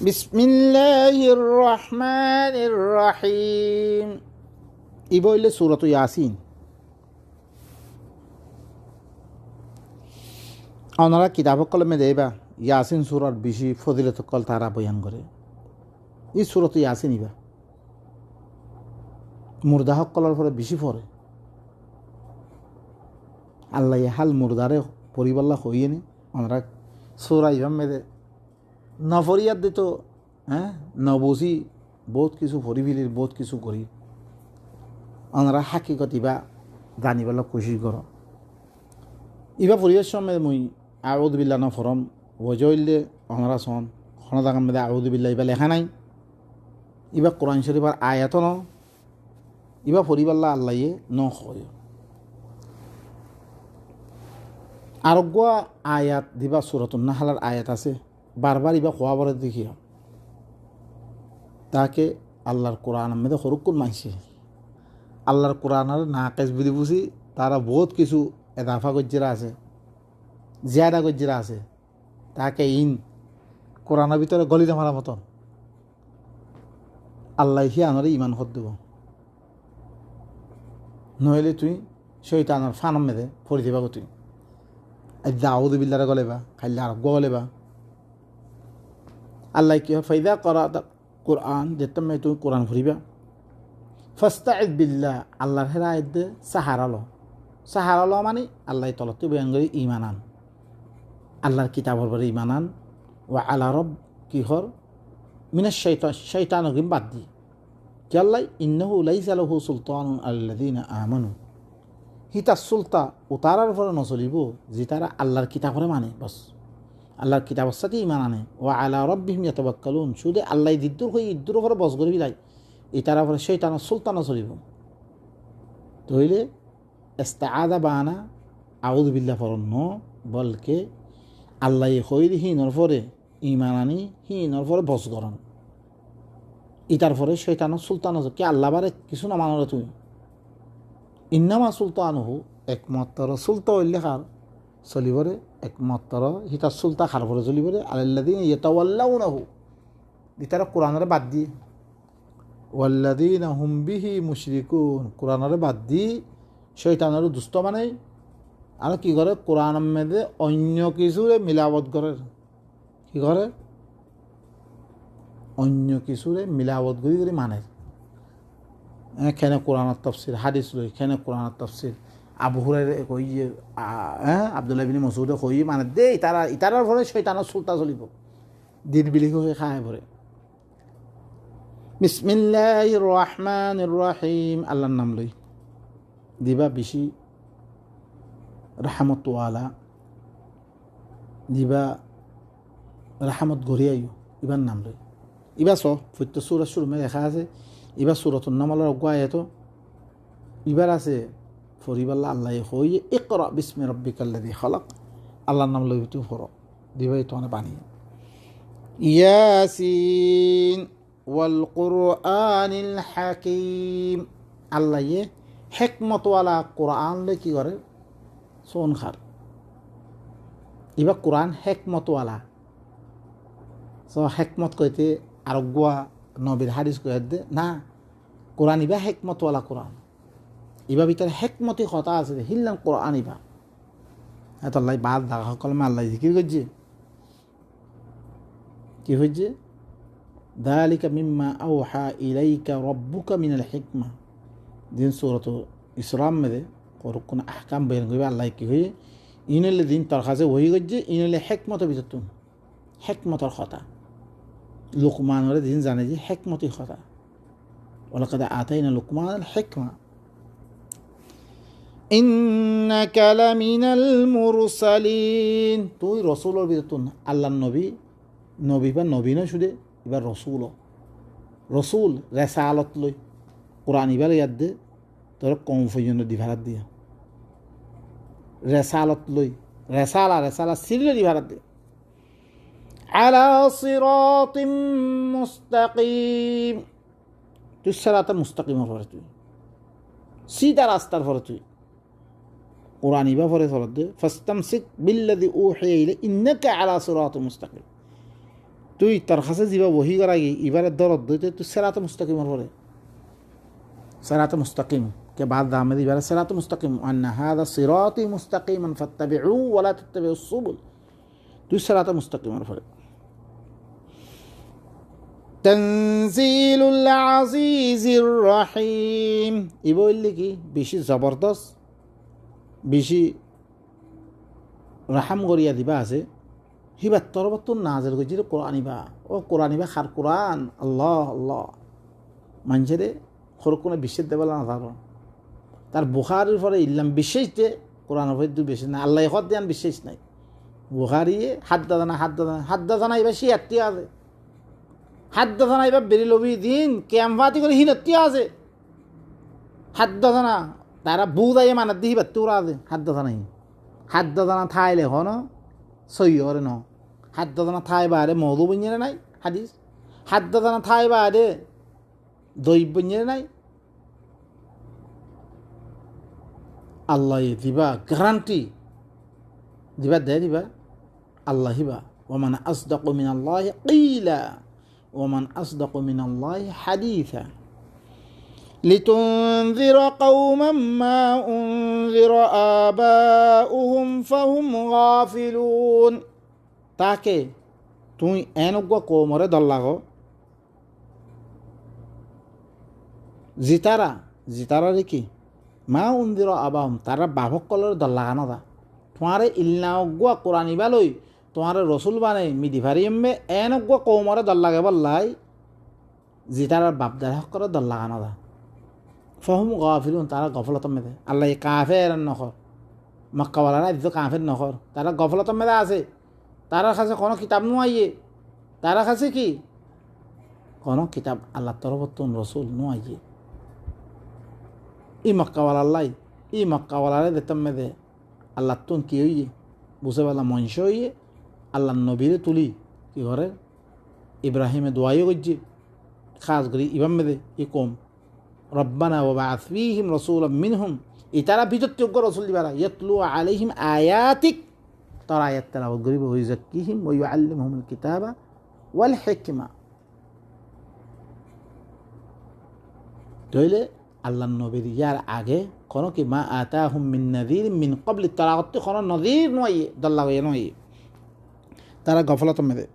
বিসমিল্লাহির রহমানির রহিম। ই বইলে সূরাত ইয়াসিন। ওনারা কিতাব কলমে দেবা ইয়াসিন সূরার বেশি ফজিলত কল তারা বয়ান করে। এই সূরাত ইয়াসিন ইবা মুর্দা হকলের পরে বেশি পড়ে। আল্লাহ হাল মুর্দারে পরিবাল্লা হইয়ে নি ওনারা সূরা ইবাম মেদে নফরিয়াত দিত। নবসি বহুত কিছু ভরিবিলির বহুত কিছু করি ওনারা হাকিকত ইবা জানিবেলা কোশিশ কর। ইবা পরিবেশ সময় মুই আউযুবিল্লাহ না ফরম ওজইলে ওনারা সন খনদাগাম মেদে আউযুবিল্লাহ ইবা লেখা নাই। ইবা কোরআন শরীফের আয়াত ন ইবা পরিবাল্লা আল্লাহে ন হয় আরোগ্য আয়াত দিবা সূরাতুন নাহলের আয়াত আছে বারবার ইবা খোয়াবরে দেখি তাকে আল্লাহর কোরআন মেদে হরুকুন মাইছে আল্লাহর কোরআনের না কেস বুঝি বুঝি তারা বহুত কিছু এদাফা গজ্জিরা আছে জিয়াদা গজ্জিরা আছে তাকে ইন কোরআনের ভিতরে গলিতে মারা মতন আল্লাহ হি আনরে ইমান হত দেব নইলে তুই শৈতানের ফানম মেদে ফরি দিবা তুই আজ আউযুবিল্লাহ গলেবা খাইলে আরোগ্য গলেবা আল্লাহ কি হয় ফাইদা করা কোরআন যেতাম তুমি কোরআন ফুরিবা ফাস্তাইদ বিল্লাহ আল্লাহর হেরায়ত দে সাহারালো মানে আল্লাহ তলতে বয়ান করি ইমান আন আল্লাহর কিতাবর পরে ইমান আন ও আল্লাহ রব কি হর মিনাশ শৈতান গিম বাদ দি কি আল্লাহ ইন্নাহু লাইসা লাহু সুলতানুন আলাল্লাযিনা আমানু হিতা সুলতা উতারার পরে নচলিব যে তারা আল্লাহর কিতাবরে মানে বস আল্লাহর কিতাবের সাথে ইমান আনে ও আলা রব্বিহিম ইয়াতাওয়াক্কালুন শুধু আল্লাহ দিদ্দুর হয়ে ইদ্দুর উপরে বস করবি লাই এই তারা পরে শৈতানের সুলতানও চলিব তইলে ইস্তাআযা বানা আউযুবিল্লাহ ফরন ন বলকে আল্লাহ হইর হিনর পরে ইমান আনি হিনর পরে বস করন ইতার পরে শৈতানের সুলতান কি আল্লাহ বারে কিছু না মানরে তুমি ইন্নামা সুলতানহু একমাত্র সুলতা উল্লেখার চলিবরে একমাত্র হিতার সুলতা খার পরে চলিবরে আলাল্লাযীনা ইয়াতাওয়াল্লাউনাহু ইতারা কোরআনের বাদ দিয়ে ওয়াল্লাযীনা হুম বিহি মুশরিকুন কোরআনের বাদ দিয়ে শয়তানের দুষ্ট মানে আর কি করে কোরআনের মধ্যে অন্য কিছুরে মিলাবত করে কি করে অন্য কিছুরে মিলাবত করি করে মানে এখানে কোরআনের তাফসীর হাদিস লই এখানে কোরআনের তাফসীর আবু হুরায়রা কই যে আব্দুল্লাহ ইবনে মাসউদ কই মানে দে ইতারার পরে শয়তানের সুলতা চলিব দিন বিলি হয়ে খায় পরে বিসমিল্লাহির রহমানির রহিম আল্লাহর নাম লই দিবা বেশি রহমত ওয়ালা দিবা রহমত গরিয়াইও ইবার নাম লই ইবা ফুত্ত সূরা শুরু মে লেখা আছে ইবা সূরাতুন নামলের অজ্ঞ আয়াত ইবার আছে ফরিবাল্লা আল্লাহ হইয়ে ইকরা বিসমি রাব্বিকাল্লাযী খালাক আল্লাহর নাম লই তুই ফর দিবাই তো বানি ইয়াসিন ওয়াল কুরআনিল হাকীম আল্লাহ হিকমত ওয়ালা কোরআন লে কি করে সোন খার ইবা কোরআন হিকমত ওয়ালা সো হিকমত কইতে আরোগ্য নবীর হাদিস কই দে না কোরআন ইবা হিকমত ওয়ালা কোরআন ইবা ভিতরে হেকমতি কথা আছে হিল্লাম কোরআন ইবা এত আল্লাহ বাদ দেখা সকল মে আল্লাহ জিকির করছে কি হয়েছে যালিকা মিম্মা আওহা ইলাইকা রাব্বুকা মিনাল হিকমা দিন সূরাত ইসরা মেদে কোন আহকাম বয়ান করবে আল্লাহ কি হয়ে ইনলে দিন তার কাছে ওই করছে ইনলে হেকমতের ভিতর তুমি হেকমতের কথা লুকমানের দিন জানে যে হেকমতি কথা ওয়ালাকাদ আতাইনা লুকমানাল হিকমা ইন্নাকা লামিনাল মুরসালিন তুই রসুলের ভিতর আল্লাহর নবী বা নবী নয় শুধু এবার রসুল রেসালত লই কোরআন এবার ইয়াদ দে তোর কম পর্যন্ত দিভারাত দিয়া রেসালত লই রেসালা সিরিলে দিভারাত দে আলা সিরাতিম মুস্তাকিম তুই সিরাতাল মুস্তাকিমের পরে তুই সিধা রাস্তার পরে তুই কোরআন ইবা পরে ফরদ ফাস্তামসিক বিল্লাযী উহিয়া ইলাইকা ইন্নাকা আলা সিরাতিন মুস্তাকিম তুই তোর কাছে যাবা ওহি করা গিয়ে এবারে দরদ দইতে তুই সেরাতে মুস্তাকিমর পরে সেরাতে মুস্তাকিম কে বাদ দামে এবারে সেরাতে মুস্তাকিম আন্না হাদা সিরাতি মুস্তাকিমান ফাত্তাবিউ ওয়া লা তাত্তাবিউস সুবুল তুই সেরাতে মুস্তাকিমর পরে তানজিলুল আজিজির রহিম ই বললি কি বেশি জবরদস্ত বেশি রাহাম করিয়া দিবা আছে হিবার তরবত্তর নাজের করছি কোরআনিবা ও কোরআনিবা খার কোরআন আল্লাহ আল্লাহ মানুষের সরু কোনো বিশ্বাস দেবে না তার তার বুখারির পরে ইল্লাম বিশ্বাস দে কোরআনের পরে দু বিশ্বাস নাই আল্লাহ হদ দেন বিশ্বাস নাই বুখারিয়ে হাত দাদা এবার সে আত্মী আছে হাত দাদা এবার বেরি লবি দিন ক্যাম্পাতি করে হিনত্তি আছে হাত দাদা না তারা বুদাইয়ে মানার দিহি বাত্তি ওরা আছে হাত দাদা নাই হাত দাদা না থাইলে হন সই হরে ন হাত দাদা না থাই বারে মধু বঞ্জেরে নাই হাদিস হাত দাদা না থাই বারে দই বঞ্জেরে নাই আল্লাহ দিবা গ্যারান্টি দিবা দে দিবা আল্লাহ হিবা ওমান আসদাকু মিনাল্লাহি কিলা ওমান আসদাকু মিনাল্লাহি হাদিসা লিতুনযির কওমান মা উনযির আবাউহুম ফাহুম গাফিলুন তাকে তুই এনগ্য কওমরে দল্লাগো জিতারা কি মা উনযির আবাহুম তারা বাভকলের দল্লাগানো দা তোমারে ইল্লাগ্য কোরআনিবালই তোমারে রসুল বানে মিদিভারিয়মে এনগ্য কওমরে দল্লাগে বললাই জিতারার বাপদার হক করে দল্লাগানো দা ফহুম গাফিলুন তারা গফলত মেদে আল্লাহ কাফের নখর মক্কাওয়ালারা ইদ্দ কাফের নখর তারা গফলত মেদে আছে তারা কাছে কোনো কিতাব নোয়াইয়ে তারা কাছে কি কোনো কিতাব আল্লাহ তরফতুন রসুল নোয়াইয়ে ই মক্কাওয়ালারে দেখতাম মেদে আল্লাহ তুন কি হইয়ে বুঝে পেলাম মঞ্চ হইয়ে আল্লাহ নবীরে তুলি কি করে ইব্রাহিমে দোয়াইও করছে খাস করি ইবাম মেদে ই কম রব্বানা ওয়াবা'আথ ফীহিম রাসূলাম মিনহুম ইতারা বিজতযোগ্য রাসূল দিবারা ইয়াতলু আলাইহিম আয়াতিক তারা আয়াত তেলাওয়াত করিব ওয়া ইউযাক্কিহিম ওয়া ইউআল্লিমুহুমুল কিতাবা ওয়াল হিকমা তাইলে আল্লাহ নবীর ইয়ার আগে কোনো কি মা আতাহুম মিন নাযীর মিন ক্বাবলি তারা অত কোনো নযীর নয় দল্লা হয়ে নয় তারা গফলত মেদে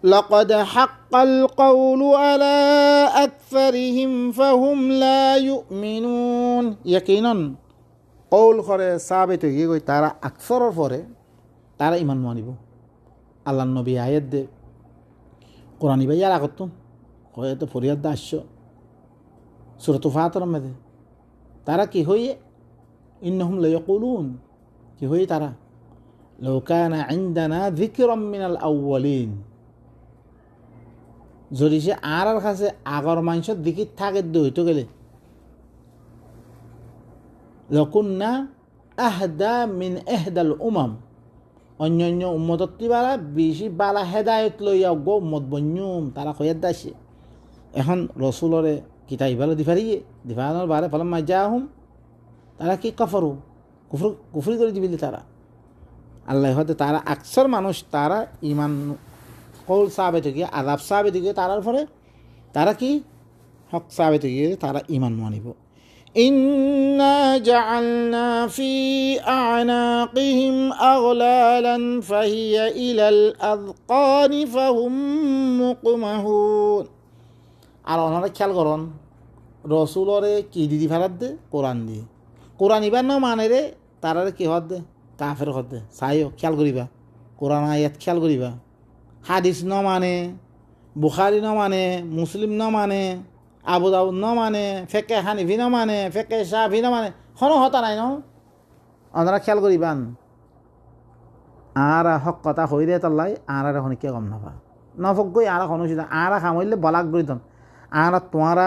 لقد حق القول على أكثرهم فهم لا يؤمنون يقينا قول করে সাবিত হয়ে গই তারা আকসরের পরে তারা ঈমান মানিব আল্লাহ নবী আয়াত দে কোরআন ইবা ইয়ার আগত কয় তো ফরিয়াদ দাস্য সূরাতুল ফাতির মধ্যে তারা কি হইয়ে ইন্নাহুম লায়াকুলুন কি হইয়ে তারা লাউ কানা ইনদানা যিকরাম মিনাল আউয়ালিন যদি সে আর কাছে আগর মানুষের দিকে থাকে হইতে গেলে লকুন্না আহদা মিন এহদাল উমাম অন্যান্য উম্মতত্তি বালা বেশি বালা হেদায়ত লইয়া গো উম্মত বন্যুম তারা কয়ার দাসে এখন রসুলরে কিতাব ইবালো দিফানোর বারে ফলাম মাইজাহুম তারা কি কফরু কুফরি করে দিবিলি তারা আল্লাহ হতে তারা আকসর মানুষ তারা ইমান কৌল সাবেত গিয়ে আদাব সাবেত গিয়ে তারার পরে তারা কি হক সাবেত গিয়ে তারা ইমান মানিব ইন্না জাআলনা ফি আ'নাকিহিম আগলালান ফাহিয়া ইলাল আযকানি ফাহুম মুকমাহুন আর ওনারা খেয়াল করুন রসুলরে কি দিদি ফেরাত দে কোরআন ইবার না মানে রে তারারে কি হদ দে কাফের হদ দে চাইও খেয়াল করিবা কোরআন আয়াত খেয়াল করিবা হাদিস ন মানে বুখারি ন মানে মুসলিম ন মানে আবু দাউদ ন মানে ফেকে হানিফি ন মানে ফেকে শাফি ন মানে হন হতা নাই ন ওনারা খেয়াল করিবান আর হক কথা হই দে তাল্লাই আর হনিকে গম নাপা নফক গই আর হন আর খামইলে বলাক গরিতন আর তোমারা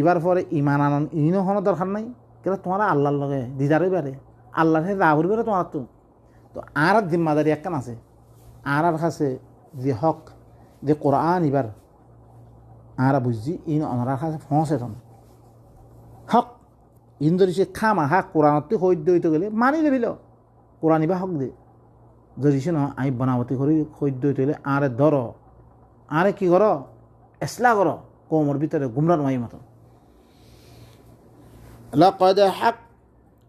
ইবার পরে ইমান আনন ইনো হন দরকার নাই কেন তোমারা আল্লাহর লগে দিদারই বারে আল্লাহর হে রাহুর বেরে তোমার তো আর জিম্মাদারি একখান আছে আর কাছে যে হক যে কোরআন ইবার আর বুঝছি ইন ওনার কাছে ফসেতন হক ইন যদি সে খামা হা কোরআনতে সৈদ্য হইতে গেলে মানি লেবিল কোরআন ইবা হক দে যদি সে ন আমি বনাবতী করে সৈদ্য হইতে গেলে আর ধর আরে কি করো এসলা করো কোমর ভিতরে গুমরান মাই মতো লাকাদ হাক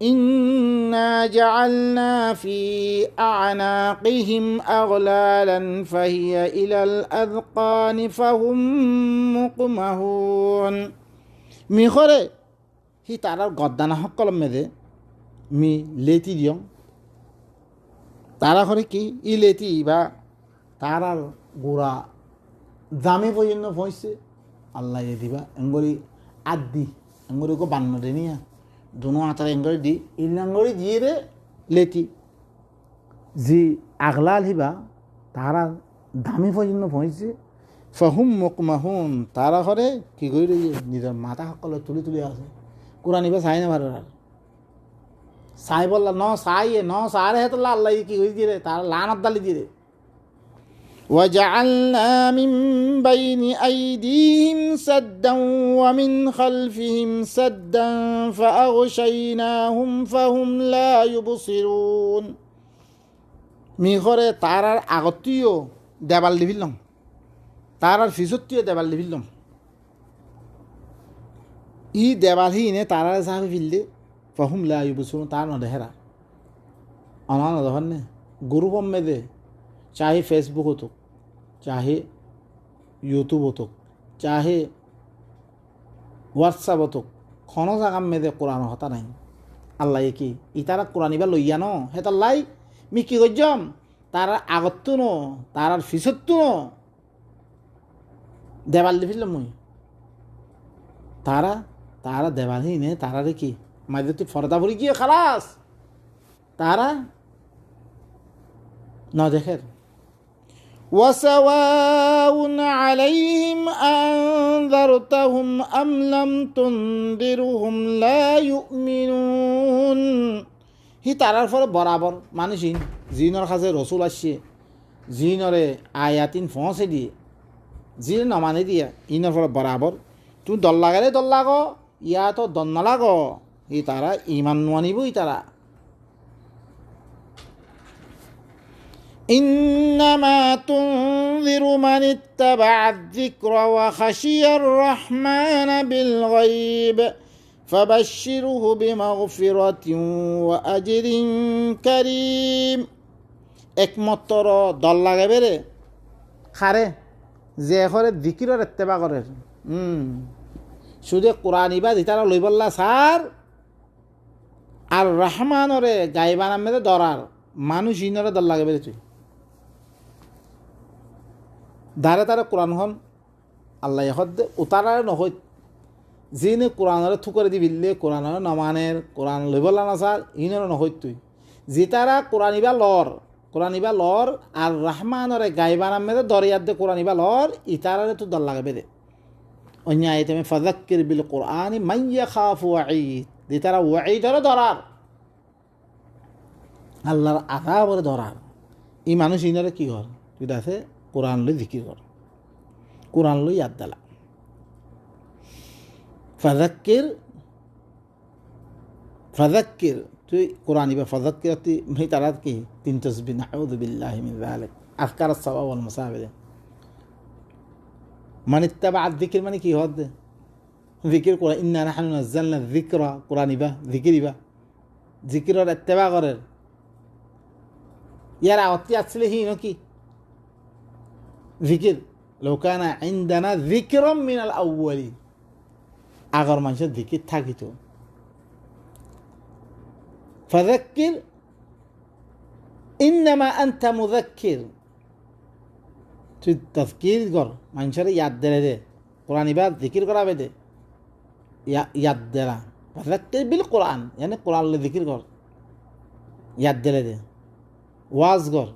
ইন্না জাআলনা ফি আ'নাকিহিম আগলালান ফাহিয়া ইলাল আযকানি ফাহুম মুকমাহুন মিখরে হি তারার গদ্দানা হকলম মেদে মি লেতি দিয়ম তারা করে কি ই লেতি বা তারার গোড়া দামে পর্যন্ত পৌঁছছে আল্লাহ দিবা এঙ্গরি আদি এঙ্গরি গো বান্ন নিয়া দুনো আতার এঙ্গরি দি ইলাঙ্গরি দিয়ে রে লেতি জি আগলাল হিবা তারা দামে পর্যন্ত পৌঁছছে ফাহুম মুকমাহুন তারা করে কি করে নিজের মাথা সকলে তুলি তুলি আছে কোরআন ইবা চাই না ভালো আর চাই বললা ন চাই ন সারে হেত আল্লাহ কি করে দিয়ে রে তারা লানত দালি দিয়ে রে وجعلنا من بين أيديهم سدا ومن خلفهم سدا فأغشيناهم فهم لا يبصرون মিঘরে তারার আগতীয় দেবাল দিবিলাম তারার ফিসত্তীয় দেবাল দিবিলাম ই দেবাল হিনে তারার সাহাবি ফিললে ফাহুম লা ইউবসিরুন তার নদেহেরা অনান দহনে গ্রুপ মেদে চাহে ফেসবুক হতো चाहे यूट्यूब हो तो चाहे व्हाट्सएप हो तो खनो जागाम में दे कुरान होता नहीं अल्लाह की इतारा कुरान इबा लइया न हेता लाई मी की गजम तारा आगत्तु न तारार फिसत्तु न देवाल दिफिल मुई तारा तारा देवाल ही ने तारा रे की माइदती फरदा भरी की खलास तारा न देखेर وسواء عليهم أنذرتهم أم لم تنذرهم لا يؤمنون হি তারার ফলে বরাবর মানুষ জিনর কাছে রসুল আসছে জিনরে আয়াতিন পৌঁছে দিয়ে জিন নমানে দিয়ে ইনর ফলে বরাবর তুমি দল লাগালে দল লাগো ইয়া তো দল নালাগো হি তারা ইমান নানিবই তারা إنما تنذر من اتبع الذكر وخشي الرحمن بالغيب فبشره بمغفرة وأجر كريم একমাত্র দল লাগাবে রে খারে যে করে জিকিরের ইত্তেবা করে শুধু কোরআন ইবা দিতারা লইবল্লা সার আর রহমানরে গাইবান আমেদে দরার মানুষ ইনরে দল লাগাবে রে তুই দাঁড়ে তারা কোরআন হন আল্লাহ হদ্দে উতারারে নহত যিনি কোরআনরে থুকরে দিবিলে কোরআনরে নমানের কোরআন লইবলা না স্যার ইনরে নহত তুই যে তারা কোরআন ইবা লর আর রহমানরে গাইবান আমেদে দরিয়ার দে কোরআন ইবা লর ইতারারে তো দল লাগাবে দে অন্য আইতে আমি ফাযাক্কির বিল কোরআনি মান ইয়াখাফু ওয়াঈদ যে তারা ওয়াঈদরে ধরার আল্লাহর আযাবরে ধরার এই মানুষ ইনরে কি কর তুই আছে কোরআন লই জিকির কর কোরআন লই ইয়াদ দালা ফাযাক্কির তুই কোরআন ইবা ফাযাক্কির তুই তারা কি তিন তাসবিহ নাউযু বিল্লাহি মিন যালিক আযকার আস-সাওয়া ওয়াল মাসাবিহ মান ইত্তাবা আয-যিকর মানে কি হদ জিকির কোরআন ইন্না নাহনু নাযালনা যিকরা কোরআন ইবা জিকির ইবা জিকিরের ইত্তেবা করে ইয়ার আওয়াতি আসলে হি নাকি জিকির لو كان عندنا ذكر من الأولين আগার মানুষের জিকির থাকিত فذكر إنما أنت مذكر তুই তাযকির কর মানুষের ইয়াদ দিলে দে কোরআন ইবাদ জিকির করাবে দে ইয়াদ দেলা ফাযাক্কির বিল কোরআন মানে কোরআন লে জিকির কর ইয়াদ দিলে দে ওয়াজ কর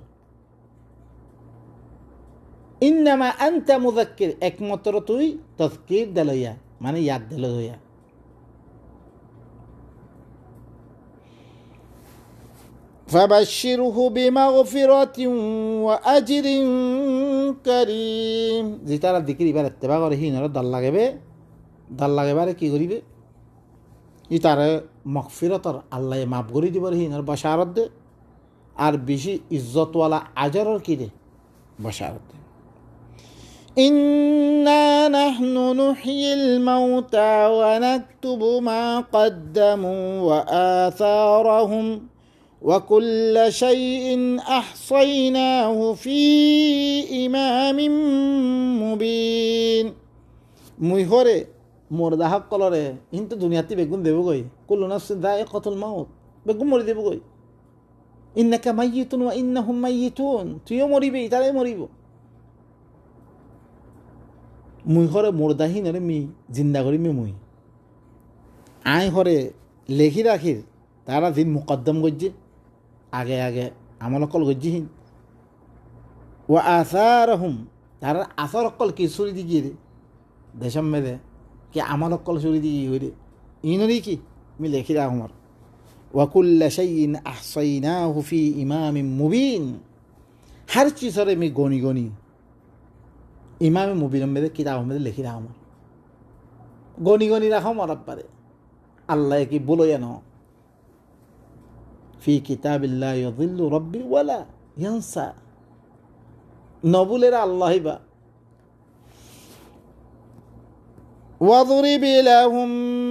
ইন্নামা আনতা মুযাক্কির একমাত্র তুই তাযকির দিলইয়া মানে ইয়াদ দিলইয়া ফাবাশশিরহু বিমাগফিরাতিন ওয়া আজরিন কারীম যে তারা জিকির ইবার ইত্তেবা করে হিনরে দল লাগাইবারে কি করিবে ই তারে মাগফিরাতর আল্লাহ মাফ করে দিবার হিনর বাশারত দে আর বেশি ইজ্জতওয়ালা আজরের কি দে বাশারত দে إنا نحن نحيي الموتى ونكتب ما قدموا وآثارهم وكل شيء أحصيناه في إمام مبين মুইহরে মরদা হক কলরে ইনতো দুনিয়াতে বেগুন দেব গই কুল্লু নাফসিন যায়িকাতুল মাউত বেগুন মরি দেব গই ইন্নাকা মাইয়িতুন ওয়া ইন্নাহুম মাইয়িতুন তুইও মরিবি তারাই মরিব মুই হরে মরদাহি নরে মি জিন্দা করি মুই আই হরে লেখি রাখির তারা দিন মুকদ্দম গজ্জে আগে আগে আমল অকল গজ্জিহীন ও আসারহুম তারা আসর অকল কি সুরি দি গিয়ে দেশম মেদে কি আমল অকল সুরি দি গিয়ে রে ইনরি কি মি লেখি রাখমার ওয়াকুল্লা শাইইন আহসাইনাহু ফি ইমামিন মুবিন হর চিজরে মি গনি গনি ইমামে মুবিনের মেদে কিতাব মেদে লেখি রাখমার গনি গনি রাখো মরব পারে আল্লাহ কি বলো জানো ফি কিতাবিল্লাহ ইয়াযিল্লু রাব্বি ওয়ালা ইয়ানসা নবুলেরা আল্লাহিবা واضرب لهم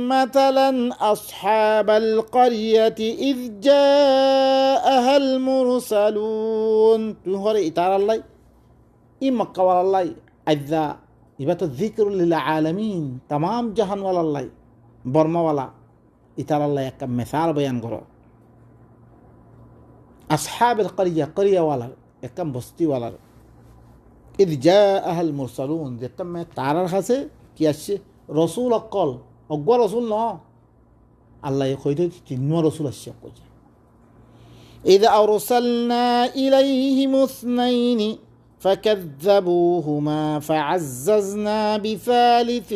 مثلا أصحاب القرية إذ جاءها المرسلون تهور إتار الله إما قوال الله أذا يبقى الذكر للعالمين تمام جهان ولا الله برما ولا إتار الله يكم مثال بيان قرأ أصحاب القرية قرية ولا يكم بستي ولا إذ جاءها المرسلون جتم تعالى الخاسة كيش رسول أقل أقوى رسول نا الله يخويته تنوى رسول الشيخ إذا أرسلنا إليهم اثنين فكذبوهما فعززنا بثالث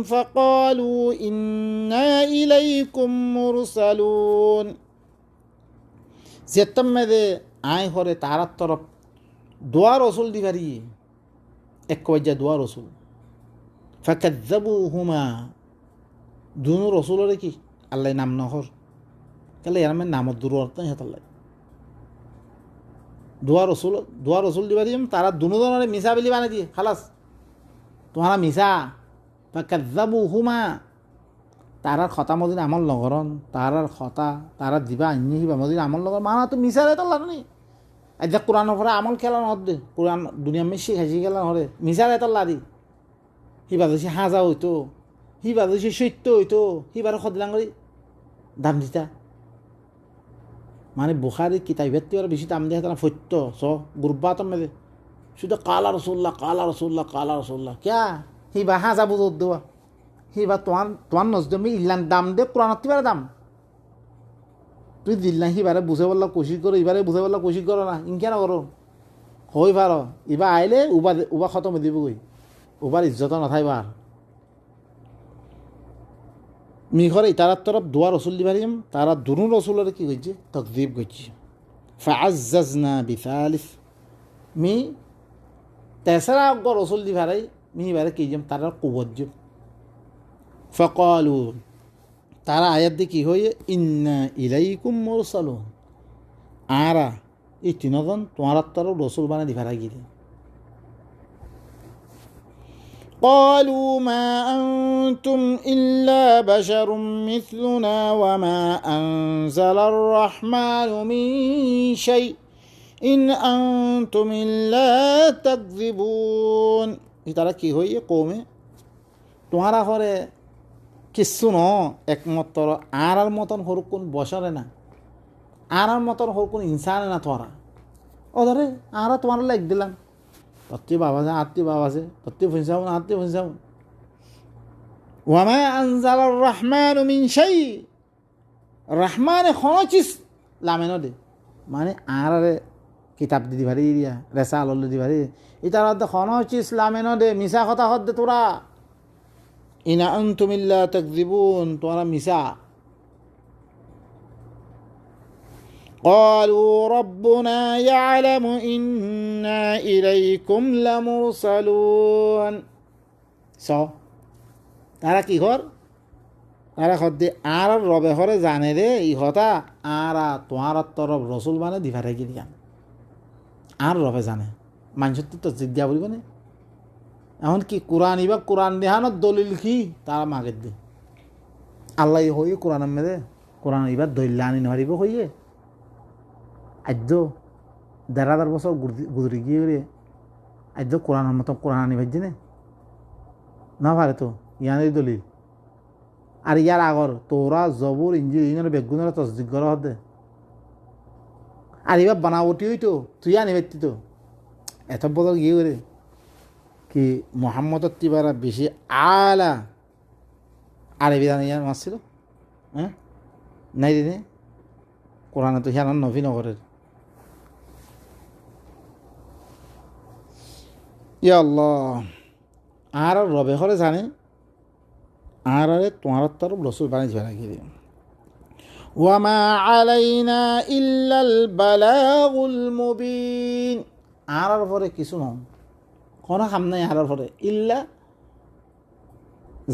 فقالوا إنا إليكم مرسلون جتم مدى آئے ہورے تارت طرف دعا رسول دی بھری ایک وجہ دعا رسول فکذبوہما دونوں رسول رے کی اللہ نام نہر کہلے یار میں نامت ضرورت نہیں ہے اللہ دعا رسول دی بھری تارا دونوں دونوں میسا بلی بانے دیے خلاص تمہارا میسا فکذبوہما তারার খতা মদিন আমল নগরণ তারার খতা তারা দিবা আনি হিবা মদিন আমল নগর মানা তো মিসারে তো লাগনি আজ কোরআনের পরে আমল খেলা নদে কোরআন দুনিয়া মে শিখাইছি খেলা হরে মিসারে তো লাদি হিবা যদি হাজা হইতো হিবা যদি সত্য হইতো হিবার খদলাং করি দাম দিতা মানে বুখারি কিতাবের থেকে বেশি দাম দিয়ে তারা সত্য স গুরবা তো মেলে শুধু কালা রসুল্লাহ কালা রসুল্লাহ কালা রসুল্লাহ ক্যা হিবা হাজা বুঝ দেওয়া হিবা তোমার নজদমি ইল্লান দাম দে কোরআন তিবারে দাম তুই দিল না হিবারে বুঝে বললা কোশিশ করো এবারে বুঝে বললা কোশিশ করো না ইনকে না করো হই পারো ইবা আইলে উবা খতম দিব গই উবার ইজ্জত নথাইবার মিঘরে ইতারার তরফ দোয়া রসুল দিবারিম তারা দুনু রসুলের কি গইছে তকদিব গইছে ফাআজ্জাজনা বিসালিস মি তেসরা রসুল দিবারাই মি এবারে কি জম তারা কুবত জম فقالوا তারা আয়াত দিয়ে কি হয়ে ইন্না ইলাইকুম মুরসালুন আরা এই তিনজন তোমার তরফ রসুল বানা দিভারা গিয়ে قالوا ما أنتم إلا بشر مثلنا وما أنزل الرحمن من شيء إن أنتم إلا تكذبون তারা কি হয়ে কমে তোমারা হরে কিচ্ছু ন একমাত্র আর মতন হরকুন বসরে না আর মতন হরকুন ইনসানে না তোরা ও ধরে আর তোমার লাগ দিলাম তত্তি বাবা আছে আত্মীয় বাবা আছে তত্তি ফুঁসাও না আত্মীয় ফুঁসাও ওয়ামা আনজালার রহমান মিন শাই রহমানে কোনো চিজ লামেন দে মানে আর কিতাব দি ভারি দিয়া রেসা আলো দি ভারি ইতার কোনো চিজ লামেন দে মিছা কথা হদ দে তোরা ইন আনতুম ইল্লা তাকযিবুন তোরা মিছা قالوا ربنا يعلم إنا إليكم لمرسلون তারা কি কর তারা খদ্দে আর রবে হরে জানে রে ই হতা আর তোমার তরফ রসুল মানে দিভা রেখে দিয়ান আর রবে জানে মানুষের তো জিজ্ঞা বলিব না এখন কি কোরআন ইবা কোরআন দেহানোর দলিল কি তারা মাগে দে আল্লাহ হইয়ে কোরআন মেদে কোরআন ইবার দলিল আনি নহারিব হইয়ে আদ্য ১,৫০০ বছর গুজরি গিয়ে রে আদ্য কোরআনের মতো কোরআন আনি ভাইছে না পারে তো ইয়ানের দলিল আর ইয়ার আগর তোরা জবুর ইঞ্জিল ইনের বেগুনের তসদিক করা হতে আর এবার বানাবটি হইতো তুই আনি পারতি তো এত বদল গিয়ে করে কি মোহাম্মদর তিবারা বেশি আলা আরবি জানি ইয়ার মারছিল হ্যাঁ নাই রে কোরআনে তো হিয়ান নবী নগরের ইয়া আল্লাহ আর রবে হলে জানে আর আরে তোমার তরফ রসুল বানিয়ে ফেলা গিয়ে ওয়ামা আলাইনা ইল্লাল বালাগুল মুবিন আর পরে কিছু নয় কোনো কাম নাই আর পরে ইল্লা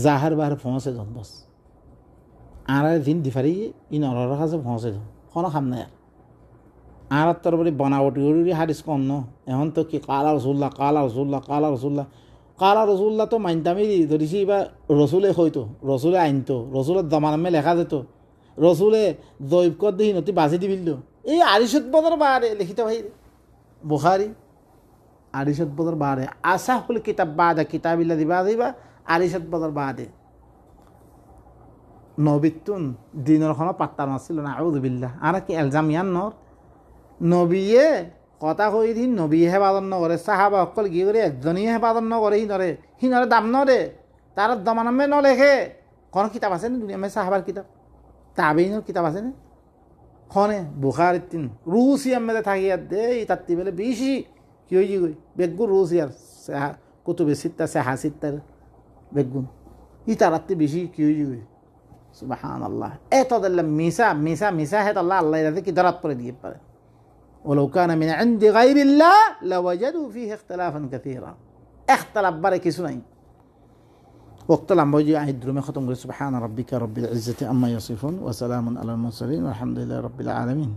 জাহার বাহার পৌঁছে যান বস আর দিন দিফারি ইন অর কাছে পৌঁছে যান কোনো কাম নাই আর তরফে বনাবটি হারিস কম ন এখন তো কি কালা রসুল্লাহ কালা রসুল্লাহ কালা রসুল্লাহ কালা রসুল্লাহ তো মাইনতামি ধরিছি বা রসুলে হইতো রসুলে আইনতো রসুলের দমানামে লেখা যেত রসুলে দৈবকর দিহি নতি বাজি দিবিল এই আরিশত বদর বাহারে লিখিত ভাই বুখারি আরিশত বদর বাহারে আশা হল কিতাব বাদা কিতাবিল্লা দিবা দিবা আরিশত বদর বাদে নবিতুন দিনের কোনো পাত্তা নাছিল না আউযুবিল্লাহ আর কি এলজাম ইয়ান নর নবীয়ে কথা কই দিন নবী হেফাজত নকরে সাহাবা অকল গিয়ে করে একজনই হেফাজত নকরে সি নরে দাম নরে তার দমানামে নলেখে কোনো কিতাব আছে নি দুনিয়া সাহাবার কিতাব তাবেইনের কিতাব আছে না খনে বুখারি তিন রুসিয়ার মেলে থাকি আর দে তাত্তি বেলে বেশি কি হয়ে গই বেগুন রুসিয়ার কুতুবে সিত্তা সেহা সিত্তার বেগুন ই তারাত্তি বেশি কি হয়ে গই সুবহানাল্লাহ এত দিল্লাম মিসা মিসা মিসা হে আল্লাহ আল্লাহ রাতে কি দরাত করে দিয়ে পারে ولو كان من عند غير الله لوجدوا فيه اختلافا كثيرا اختلاف بارك سنين وقت الأنبياء عيد رمي ختم سبحان ربك رب العزة أما يصفون وسلام على المرسلين والحمد لله رب العالمين